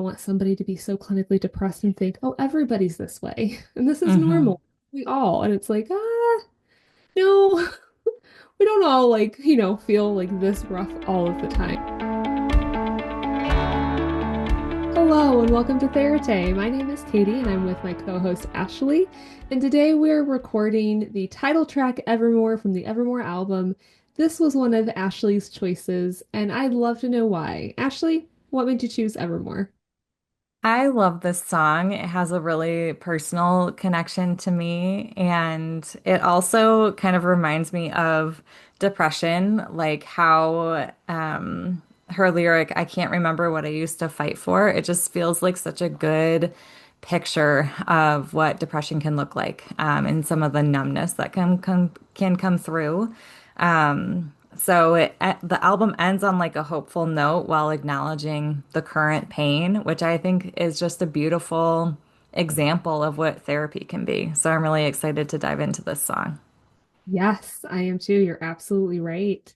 want somebody to be so clinically depressed and think, oh, everybody's this way. And this is Hmm. normal. We all. And it's like, no, we don't all like, feel like this rough all of the time. Hello and welcome to Theratay. My name is Katie and I'm with my co-host Ashley. And today we're recording the title track Evermore from the Evermore album. This was one of Ashley's choices, and I'd love to know why. Ashley, what made you choose Evermore? I love this song. It has a really personal connection to me, and it also kind of reminds me of depression, like how her lyric, I can't remember what I used to fight for. It just feels like such a good picture of what depression can look like, and some of the numbness that can come through. The album ends on like a hopeful note while acknowledging the current pain, which I think is just a beautiful example of what therapy can be. So I'm really excited to dive into this song. Yes, I am too. You're absolutely right.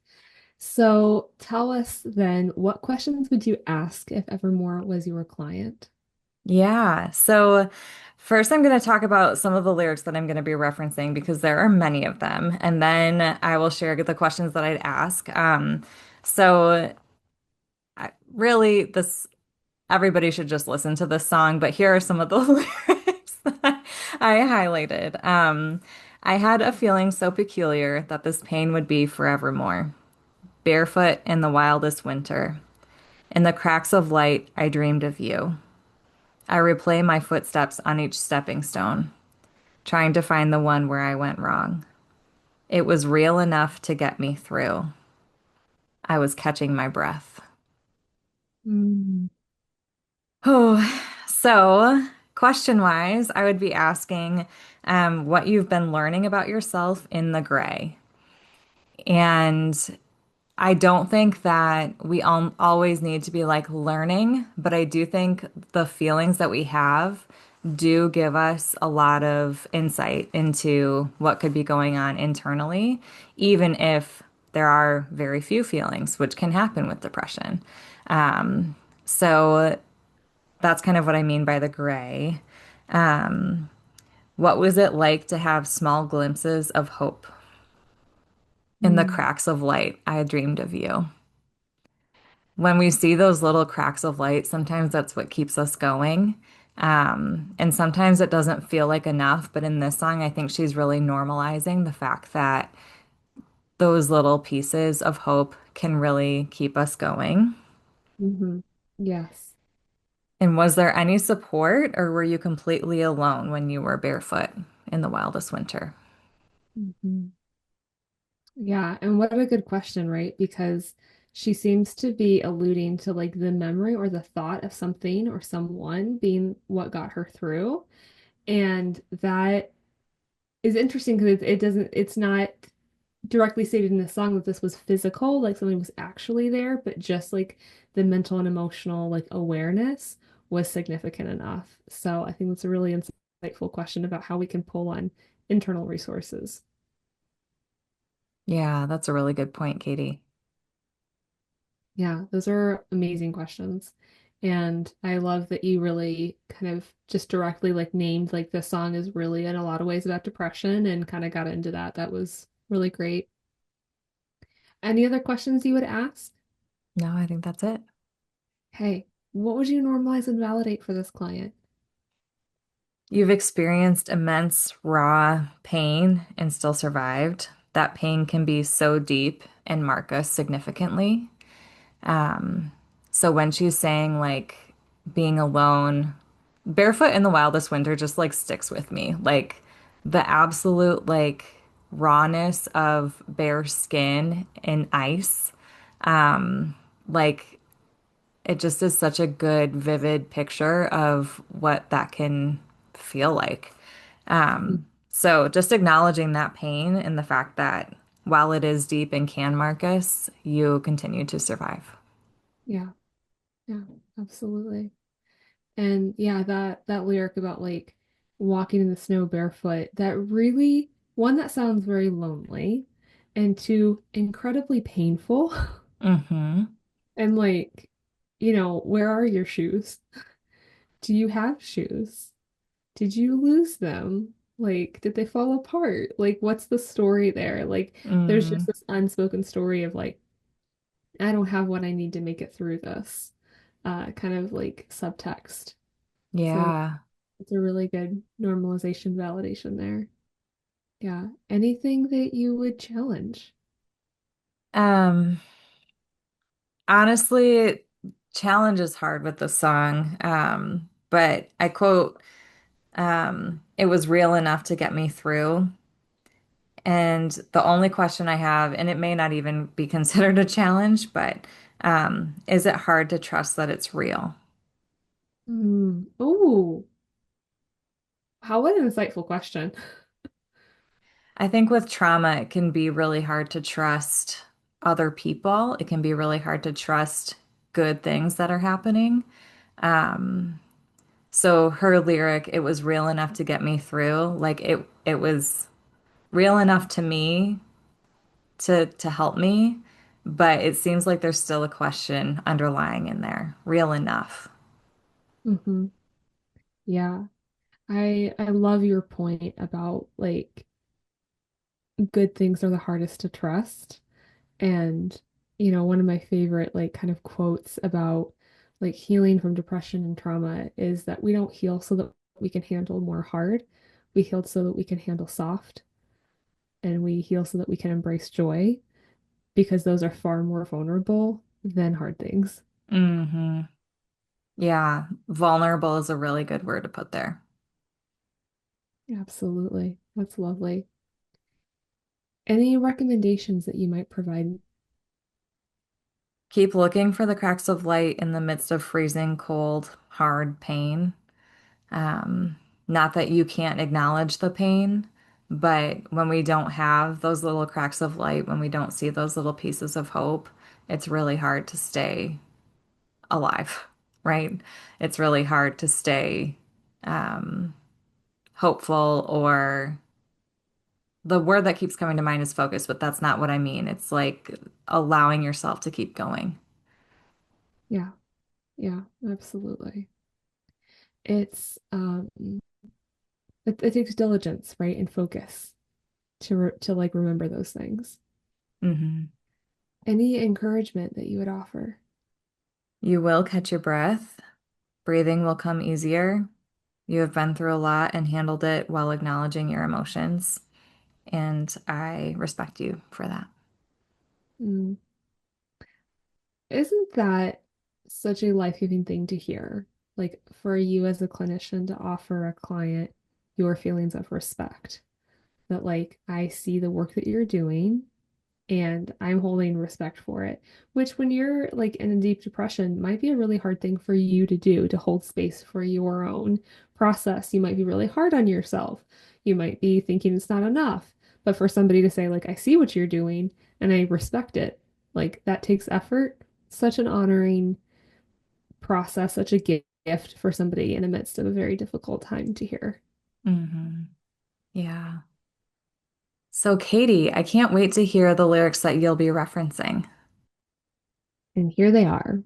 So tell us then, what questions would you ask if Evermore was your client? Yeah. So first, I'm going to talk about some of the lyrics that I'm going to be referencing because there are many of them. And then I will share the questions that I'd ask. So really, this everybody should just listen to this song, but here are some of the lyrics that I highlighted. I had a feeling so peculiar that this pain would be forevermore. Barefoot in the wildest winter. In the cracks of light, I dreamed of you. I replay my footsteps on each stepping stone, trying to find the one where I went wrong. It was real enough to get me through. I was catching my breath. Mm, Oh, so question-wise, I would be asking what you've been learning about yourself in the gray. And I don't think that we all always need to be like learning, but I do think the feelings that we have do give us a lot of insight into what could be going on internally, even if there are very few feelings, which can happen with depression. So that's kind of what I mean by the gray. What was it like to have small glimpses of hope in the mm, cracks of light? I dreamed of you. When we see those little cracks of light, sometimes that's what keeps us going. And sometimes it doesn't feel like enough. But in this song, I think she's really normalizing the fact that those little pieces of hope can really keep us going. hmm. Yes. And was there any support, or were you completely alone when you were barefoot in the wildest winter? Hmm. Yeah, and what a good question, right? Because she seems to be alluding to like the memory or the thought of something or someone being what got her through. And that is interesting because it's not directly stated in the song that this was physical, like something was actually there, but just like the mental and emotional like awareness was significant enough. So I think that's a really insightful question about how we can pull on internal resources. Yeah, that's a really good point, Katie. Yeah, those are amazing questions. And I love that you really kind of just directly like named like the song is really in a lot of ways about depression and kind of got into that. That was really great. Any other questions you would ask? No, I think that's it. Hey, what would you normalize and validate for this client? You've experienced immense raw pain and still survived. That pain can be so deep and mark us significantly. So when she's saying like being alone, barefoot in the wildest winter just like sticks with me. Like the absolute like rawness of bare skin and ice. Like it just is such a good, vivid picture of what that can feel like. So just acknowledging that pain and the fact that while it is deep and can mark us, you continue to survive. Yeah, yeah, absolutely. And yeah, that lyric about like walking in the snow barefoot, that really one that sounds very lonely and two incredibly painful. Hmm. And like, where are your shoes? Do you have shoes? Did you lose them? Like, did they fall apart? Like, what's the story there? Like, there's just Mm, this unspoken story of like, I don't have what I need to make it through this, kind of like subtext. So yeah. it's a really good normalization validation there. Yeah. Anything that you would challenge? Um, Honestly, challenge is hard with the song. But I quote, it was real enough to get me through. And the only question I have, and it may not even be considered a challenge, but is it hard to trust that it's real? Oh, how what an insightful question. I think with trauma, it can be really hard to trust other people. It can be really hard to trust good things that are happening. Um, so her lyric, it was real enough to get me through. Like it was real enough to me to help me, but it seems like there's still a question underlying in there. Real enough. Hmm. Yeah. I love your point about like good things are the hardest to trust. And, one of my favorite, like, kind of quotes about like healing from depression and trauma is that we don't heal so that we can handle more hard. We heal so that we can handle soft, and we heal so that we can embrace joy because those are far more vulnerable than hard things. Hmm. Yeah, vulnerable is a really good word to put there. Absolutely. That's lovely. Any recommendations that you might provide? Keep looking for the cracks of light in the midst of freezing cold, hard pain. Um, Not that you can't acknowledge the pain, but when we don't have those little cracks of light, when we don't see those little pieces of hope, it's really hard to stay alive, right? It's really hard to stay um, hopeful, or the word that keeps coming to mind is focus, but that's not what I mean. It's like allowing yourself to keep going. Yeah, yeah, absolutely. It's it takes diligence, right? And focus to like remember those things. Hmm. Any encouragement that you would offer? You will catch your breath. Breathing will come easier. You have been through a lot and handled it while acknowledging your emotions. And I respect you for that. Mm. Isn't that such a life-giving thing to hear? Like for you as a clinician to offer a client your feelings of respect, that like I see the work that you're doing and I'm holding respect for it, which when you're like in a deep depression might be a really hard thing for you to do, to hold space for your own process. You might be really hard on yourself. You might be thinking it's not enough. But for somebody to say, like, I see what you're doing and I respect it, like that takes effort. Such an honoring process, such a gift for somebody in the midst of a very difficult time to hear. Hmm. Yeah. So, Katie, I can't wait to hear the lyrics that you'll be referencing. And here they are.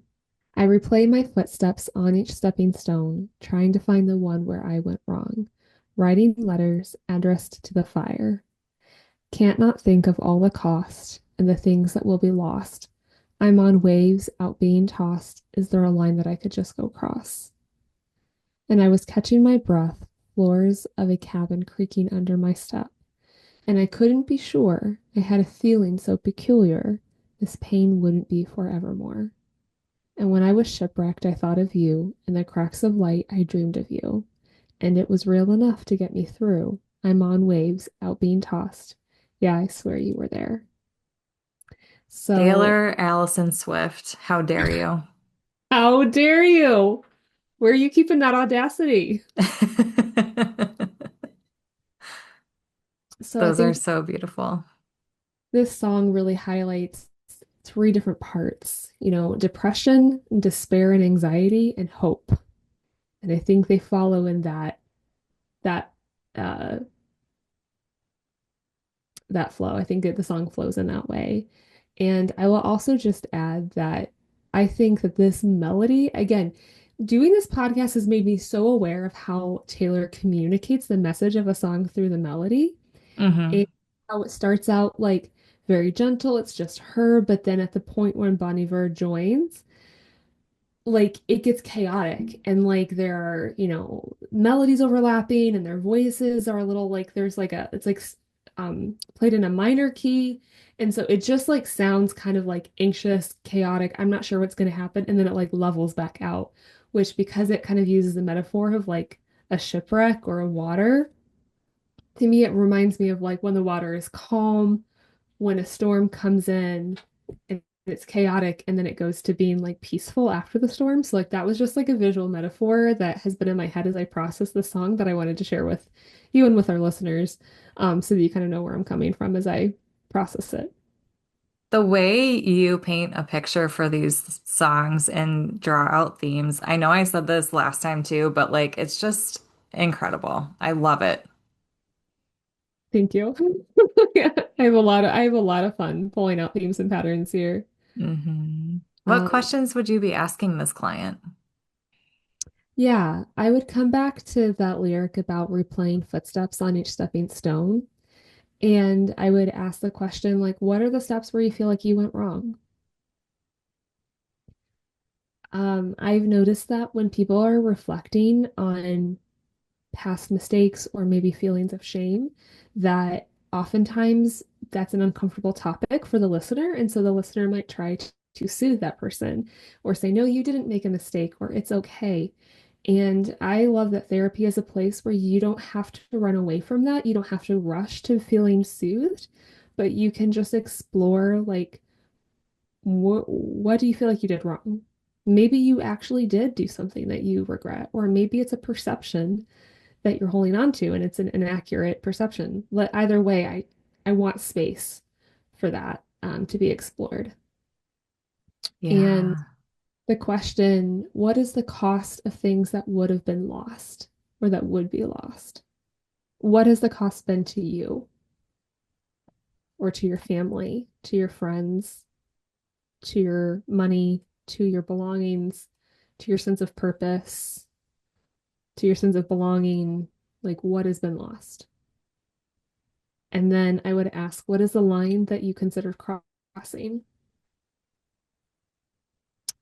I replay my footsteps on each stepping stone, trying to find the one where I went wrong, writing letters addressed to the fire. Can't not think of all the cost and the things that will be lost. I'm on waves out being tossed. Is there a line that I could just go cross? And I was catching my breath, floors of a cabin creaking under my step. And I couldn't be sure. I had a feeling so peculiar. This pain wouldn't be forevermore. And when I was shipwrecked, I thought of you. In the cracks of light, I dreamed of you. And it was real enough to get me through. I'm on waves, out being tossed. Yeah, I swear you were there. So, Taylor Allison Swift, how dare you? how dare you? Where are you keeping that audacity? So, I Those are think so beautiful. this song really highlights three different parts, depression, despair and anxiety, and hope. And I think they follow in that uh that flow. I think that the song flows in that way. And I will also just add that I think that this melody, again, doing this podcast has made me so aware of how Taylor communicates the message of a song through the melody Hmm. and how it starts out like very gentle, it's just her, but then at the point when Bon Iver joins, like it gets chaotic and like there are, melodies overlapping and their voices are a little like there's like a it's like played in a minor key. And so it just like sounds kind of like anxious, chaotic. I'm not sure what's going to happen. And then it like levels back out, which because it kind of uses the metaphor of like a shipwreck or a water, to me it reminds me of like when the water is calm, when a storm comes in and it's chaotic and then it goes to being like peaceful after the storm. So like that was just like a visual metaphor that has been in my head as I process the song that I wanted to share with you and with our listeners, so that you kind of know where I'm coming from as I process it. The way you paint a picture for these songs and draw out themes, I know I said this last time too, but like it's just incredible. I love it. Thank you. Yeah, I have a lot of fun pulling out themes and patterns here. What Um, questions would you be asking this client? yeah, I would come back to that lyric about replaying footsteps on each stepping stone. And I would ask the question, like, what are the steps where you feel like you went wrong? I've noticed that when people are reflecting on past mistakes or maybe feelings of shame, that oftentimes that's an uncomfortable topic for the listener. And so the listener might try to soothe that person or say, no, you didn't make a mistake or it's okay. And I love that therapy is a place where you don't have to run away from that. You don't have to rush to feeling soothed, but you can just explore like what do you feel like you did wrong? Maybe you actually did do something that you regret, or maybe it's a perception that you're holding on to and it's an inaccurate perception. Either way, I want space for that to be explored. And Yeah. the question, what is the cost of things that would have been lost or that would be lost? What has the cost been to you or to your family, to your friends, to your money, to your belongings, to your sense of purpose, to your sense of belonging? Like, what has been lost? And then I would ask, what is the line that you consider crossing?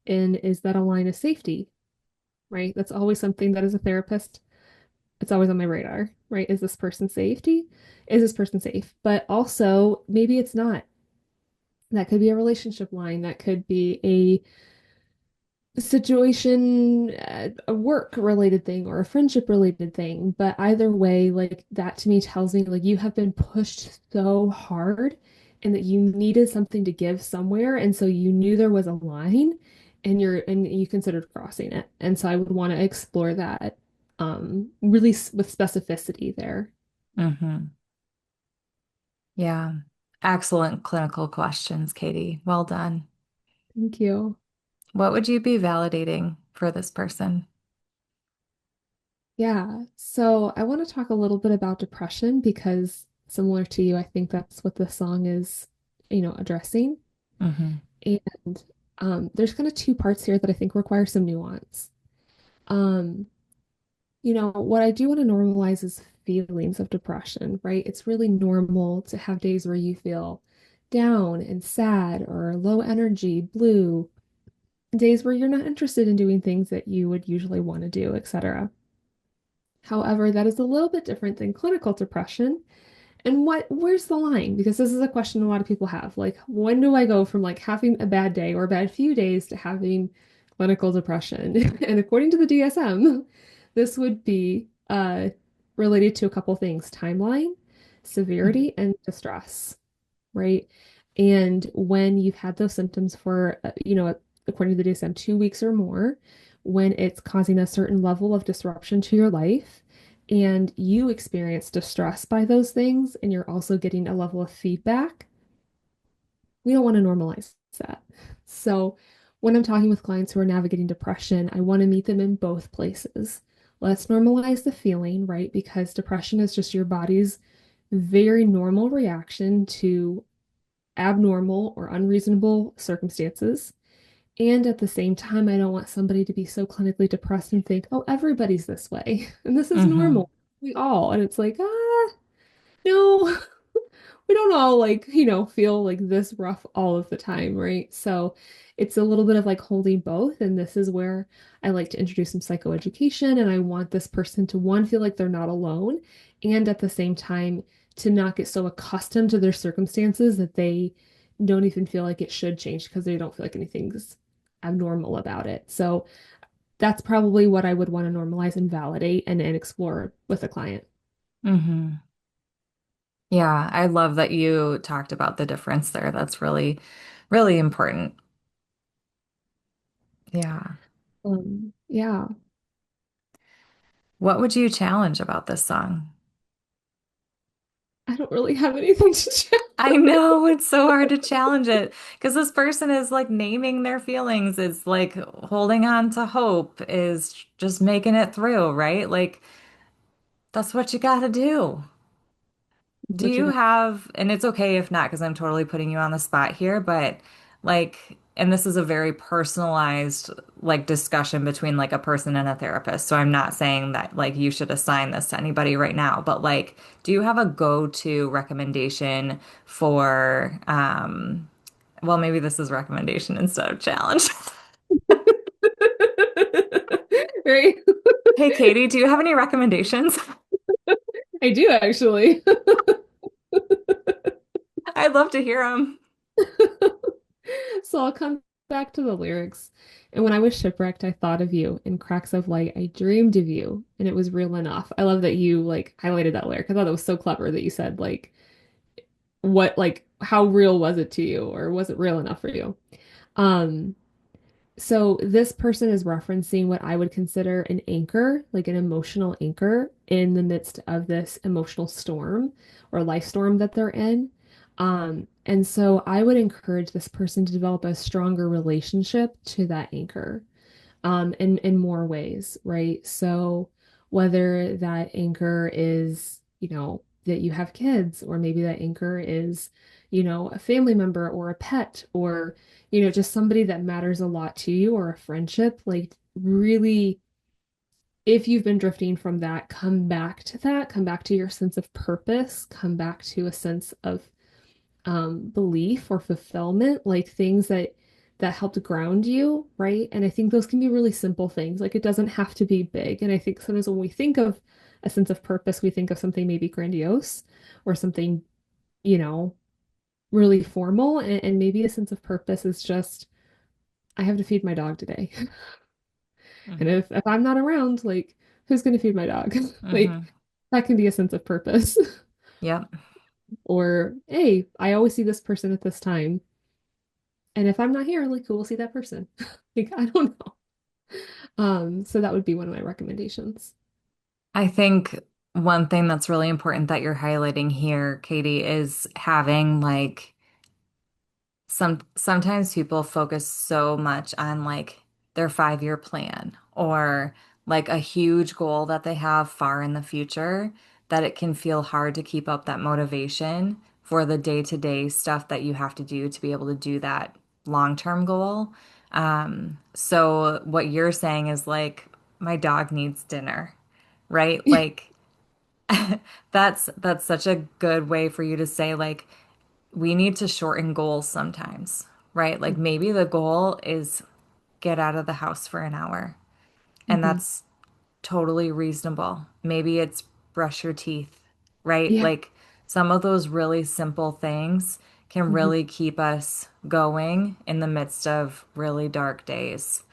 And is that a line of safety, right? That's always something that as a therapist, it's always on my radar, right? Is this person safety? Is this person safe? But also, maybe it's not. That could be a relationship line. That could be situation, a work related thing or a friendship related thing. But either way, like that to me tells me like you have been pushed so hard and that you needed something to give somewhere. And so you knew there was a line and you considered crossing it. And so I would want to explore that really with specificity there. Hmm. Yeah. Excellent clinical questions, Katie. Well done. Thank you. What would you be validating for this person? Yeah. So I want to talk a little bit about depression because similar to you, I think that's what the song is, addressing. Hmm. And there's kind of two parts here that I think require some nuance. Um, what I do want to normalize is feelings of depression, right? It's really normal to have days where you feel down and sad or low energy, blue, days where you're not interested in doing things that you would usually want to do, etc. However, that is a little bit different than clinical depression. And where's the line? Because this is a question a lot of people have. Like, when do I go from like having a bad day or a bad few days to having clinical depression? And according to the DSM, this would be related to a couple things: timeline, severity, and distress, right? And when you've had those symptoms for, according to the DSM, 2 weeks or more, when it's causing a certain level of disruption to your life, and you experience distress by those things, and you're also getting a level of feedback, we don't want to normalize that. So, when I'm talking with clients who are navigating depression, I want to meet them in both places. Let's normalize the feeling, right? Because depression is just your body's very normal reaction to abnormal or unreasonable circumstances. And at the same time, I don't want somebody to be so clinically depressed and think, oh, everybody's this way. And this is Hmm. normal. We all. And it's like, no, we don't all like, feel like this rough all of the time, right? So it's a little bit of like holding both. And this is where I like to introduce some psychoeducation. And I want this person to, one, feel like they're not alone. And at the same time, to not get so accustomed to their circumstances that they don't even feel like it should change because they don't feel like anything's abnormal about it. So that's probably what I would want to normalize and validate and explore with a client. Hmm. Yeah, I love that you talked about the difference there. That's really, really important. Yeah. Yeah, What would you challenge about this song? I don't really have anything to I challenge. know it's so hard to challenge it because this person is like naming their feelings, is like holding on to hope, is just making it through, right? Like that's what you got to do. That's Do what you you got. have, and it's okay if not, because I'm totally putting you on the spot here, but like, and this is a very personalized like discussion between like a person and a therapist. So I'm not saying that like you should assign this to anybody right now, but like, do you have a go-to recommendation for, well, maybe this is recommendation instead of challenge. Right? Hey, Katie, do you have any recommendations? I do actually. I'd love to hear them. So I'll come back to the lyrics. And when I was shipwrecked, I thought of you. In cracks of light, I dreamed of you, and it was real enough. I love that you like highlighted that lyric. I thought that was so clever that you said like what how real was it to you, or was it real enough for you? Um, So this person is referencing what I would consider an anchor, like an emotional anchor in the midst of this emotional storm or life storm that they're in. And so I would encourage this person to develop a stronger relationship to that anchor in more ways, right? So whether that anchor is, that you have kids, or maybe that anchor is, a family member or a pet, or, just somebody that matters a lot to you, or a friendship, like really, if you've been drifting from that, come back to that, come back to your sense of purpose, come back to a sense of belief or fulfillment, like things that helped ground you, right? And I think those can be really simple things. Like it doesn't have to be big. And I think sometimes when we think of a sense of purpose, we think of something maybe grandiose or something, you know, really formal. And maybe a sense of purpose is just, I have to feed my dog today. And Hmm. if I'm not around, like, who's going to feed my dog? Like, Hmm. that can be a sense of purpose. Yep. Or, hey, I always see this person at this time. And if I'm not here, like, who will see that person? Like, I don't know. So that would be one of my recommendations. I think one thing that's really important that you're highlighting here, Katie, is having like sometimes people focus so much on like their 5-year plan or like a huge goal that they have far in the future that it can feel hard to keep up that motivation for the day-to-day stuff that you have to do to be able to do that long-term goal. So what you're saying is like my dog needs dinner, right? Like that's such a good way for you to say like we need to shorten goals sometimes, right? Like maybe the goal is get out of the house for an hour, and Hmm. that's totally reasonable. Maybe it's brush your teeth, right? Yeah. Like some of those really simple things can Hmm. really keep us going in the midst of really dark days.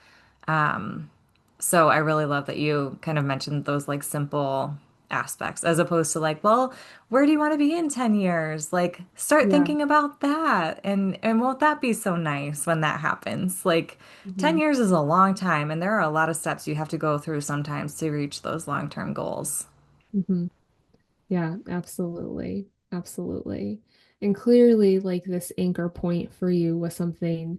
So I really love that you kind of mentioned those like simple aspects as opposed to like, well, where do you want to be in 10 years? Like start Yeah. thinking about that and won't that be so nice when that happens? Like 10 Hmm. years is a long time and there are a lot of steps you have to go through sometimes to reach those long-term goals. Hmm. Yeah, absolutely. Absolutely. And clearly, like this anchor point for you was something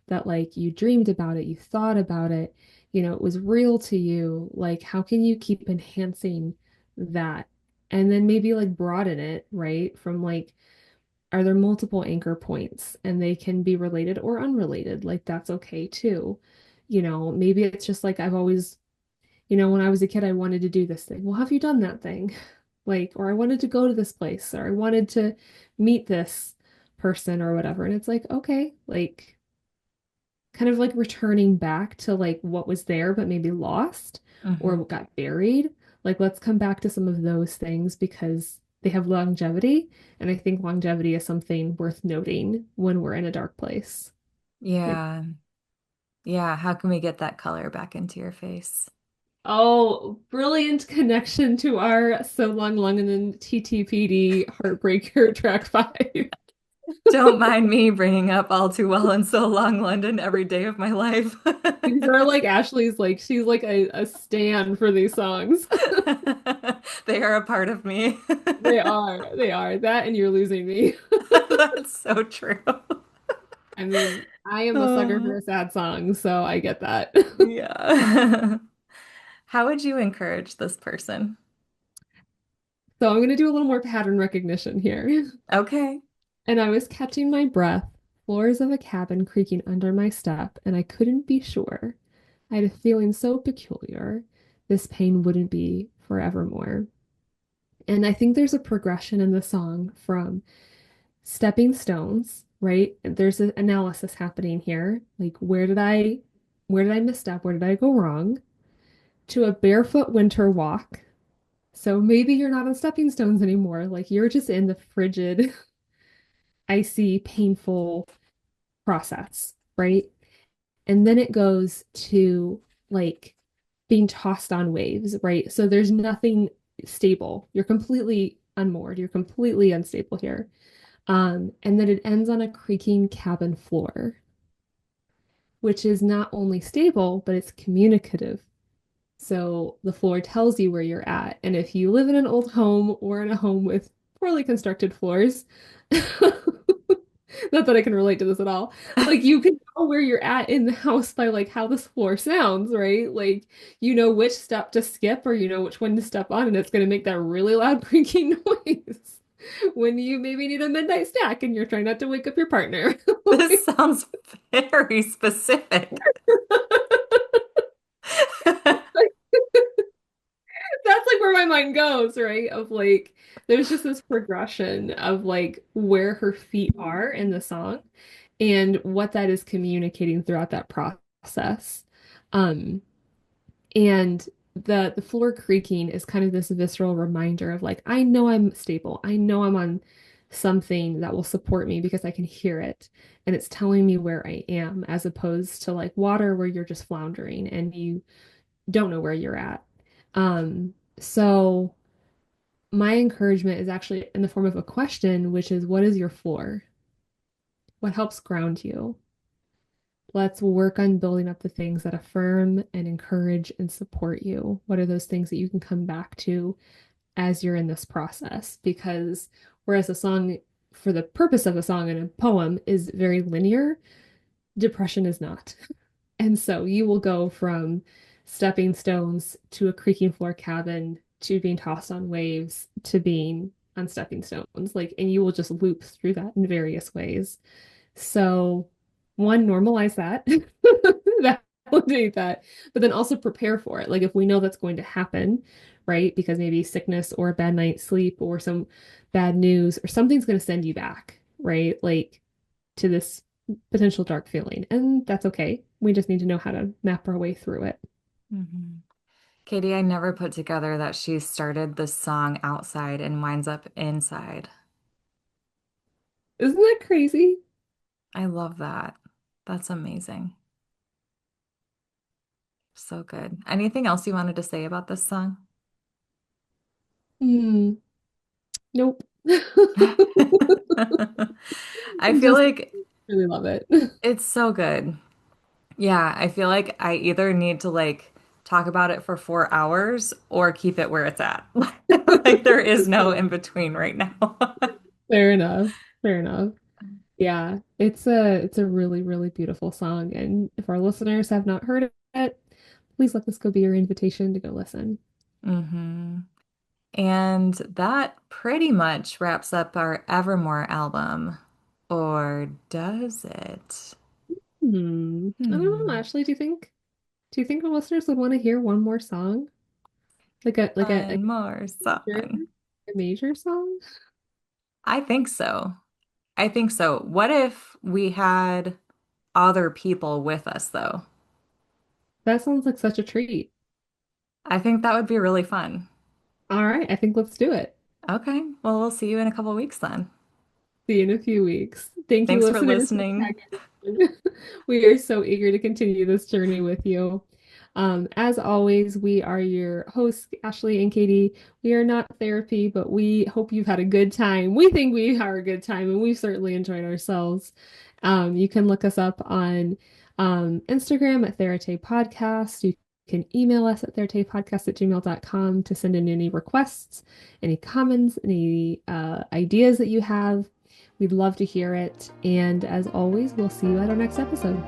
that like you dreamed about it, you thought about it, it was real to you. Like, how can you keep enhancing that? And then maybe like broaden it, right? From like are there multiple anchor points and they can be related or unrelated? Like that's okay too. Maybe it's just like I've always, when I was a kid, I wanted to do this thing. Well, have you done that thing? Like, or I wanted to go to this place, or I wanted to meet this person or whatever. And it's like, okay, like kind of like returning back to like what was there but maybe lost or Hmm. what got buried. Like let's come back to some of those things because they have longevity, and I think longevity is something worth noting when we're in a dark place. Like, Yeah. Yeah. How can we get that color back into your face? oh, brilliant connection to our So Long London TTPD Heartbreaker track 5. Don't mind me bringing up All Too Well and So Long London every day of my life. These are like Ashley's, like she's like a stan for these songs. They are a part of me. They are that, and you're losing me. That's so true. I mean, I am a sucker for Oh, a sad song, so I get that. yeah. How would you encourage this person? So I'm going to do a little more pattern recognition here. Okay. And I was catching my breath, floors of a cabin creaking under my step, and I couldn't be sure. I had a feeling so peculiar. This pain wouldn't be forevermore. And I think there's a progression in the song from stepping stones, right? There's an analysis happening here. Like, where did I misstep? Where did I go wrong? To a barefoot winter walk. So maybe you're not on stepping stones anymore. Like you're just in the frigid, icy, painful process, right? And then it goes to like being tossed on waves, right? So there's nothing stable. You're completely unmoored. You're completely unstable here. And then it ends on a creaking cabin floor, which is not only stable, but it's communicative. So the floor tells you where you're at. And if you live in an old home or in a home with poorly constructed floors, not that I can relate to this at all, like you can know where you're at in the house by like how this floor sounds, right? Like you know which step to skip or you know which one to step on, and it's going to make that really loud creaking noise when you maybe need a midnight snack and you're trying not to wake up your partner. This sounds very specific. That's like where my mind goes, right? Of like, there's just this progression of like where her feet are in the song and what that is communicating throughout that process. Um, and the floor creaking is kind of this visceral reminder of like, I know I'm stable. I know I'm on something that will support me because I can hear it. And it's telling me where I am, as opposed to like water where you're just floundering and you don't know where you're at. So my encouragement is actually in the form of a question, which is, what is your floor? What helps ground you? Let's work on building up the things that affirm and encourage and support you. What are those things that you can come back to as you're in this process? Because whereas a song, for the purpose of a song and a poem, is very linear, depression is not. And so you will go from stepping stones to a creaking floor cabin to being tossed on waves to being on stepping stones. Like, and you will just loop through that in various ways. So, one, normalize that, validate that, but then also prepare for it. Like, if we know that's going to happen, right? Because maybe sickness or a bad night's sleep or some bad news or something's going to send you back, right? Like, to this potential dark feeling. And that's okay. We just need to know how to map our way through it. Mhm. Katie, I never put together that she started this song outside and winds up inside. Isn't that crazy? I love that. That's amazing. So good. Anything else you wanted to say about this song? Hmm. Nope. I feel Just like really love it. it's so good. Yeah, I feel like I either need to like talk about it for 4 hours or keep it where it's at. Like there is no in between right now. Fair enough. Fair enough. Yeah, it's a really, really beautiful song. And if our listeners have not heard it, please let this go be your invitation to go listen. Hmm. And that pretty much wraps up our Evermore album. Or does it? I don't know, Hmm. Ashley, do you think the listeners would want to hear one more song? Like a One more major, song. a major song? I think so. I think so. What if we had other people with us, though? That sounds like such a treat. I think that would be really fun. All right, I think let's do it. Okay, well, we'll see you in a couple weeks then. See you in a few weeks. Thank you, Thanks for listeners, for listening. tagging along. We are so eager to continue this journey with you. As always, we are your hosts, Ashley and Katie. We are not therapy, but we hope you've had a good time. We think we had a good time, and we've certainly enjoyed ourselves. You can look us up on Instagram at therataypodcast. You can email us at therataypodcast@gmail.com to send in any requests, any comments, any ideas that you have. We'd love to hear it. And as always, we'll see you at our next episode.